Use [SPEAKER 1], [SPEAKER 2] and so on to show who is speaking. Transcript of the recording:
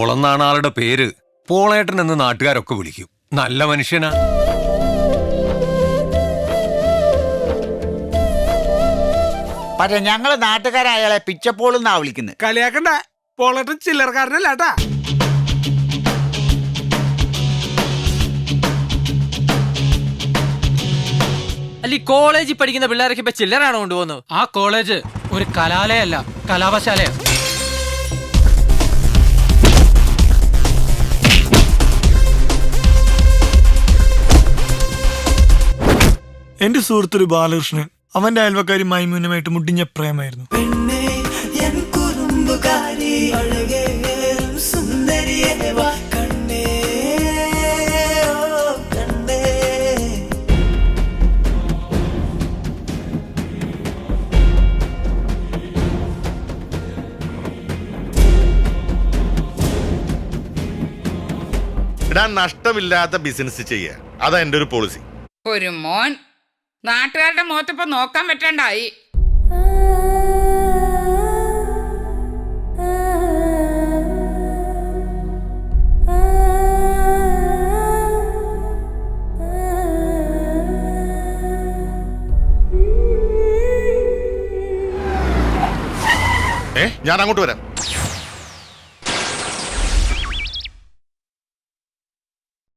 [SPEAKER 1] പോളെന്നാണ് ആളുടെ പേര്. പോളേട്ടൻ എന്ന് നാട്ടുകാരൊക്കെ വിളിക്കും. നല്ല മനുഷ്യനാ.
[SPEAKER 2] പക്ഷെ ഞങ്ങള് നാട്ടുകാരയാളെ പിച്ചപ്പോളെന്നാ വിളിക്കുന്നത്.
[SPEAKER 3] കളിയാക്കണ്ട, പോളേട്ടൻ ചില്ലറക്കാരനല്ലാട്ടാ.
[SPEAKER 4] അല്ല, ഈ കോളേജിൽ പഠിക്കുന്ന പിള്ളേരൊക്കെ ഇപ്പൊ ചില്ലറാണോ കൊണ്ടുപോകുന്നത്?
[SPEAKER 5] ആ കോളേജ് ഒരു കലാലയല്ല, കലാപശാലയ.
[SPEAKER 6] എന്റെ സുഹൃത്തൊരു ബാലകൃഷ്ണൻ, അവന്റെ അയൽവക്കാരി മൈമൂനുമായിട്ട് മുടിഞ്ഞ പ്രേമായിരുന്നു.
[SPEAKER 7] ഇടാൻ നഷ്ടമില്ലാത്ത ബിസിനസ് ചെയ്യുക, അതാ എന്റെ ഒരു പോളിസി.
[SPEAKER 8] ഒരു മോൻ നാട്ടുകാരുടെ മുഖത്തിപ്പോ നോക്കാൻ പറ്റണ്ടായി.
[SPEAKER 7] ഞാൻ അങ്ങോട്ട് വരാം.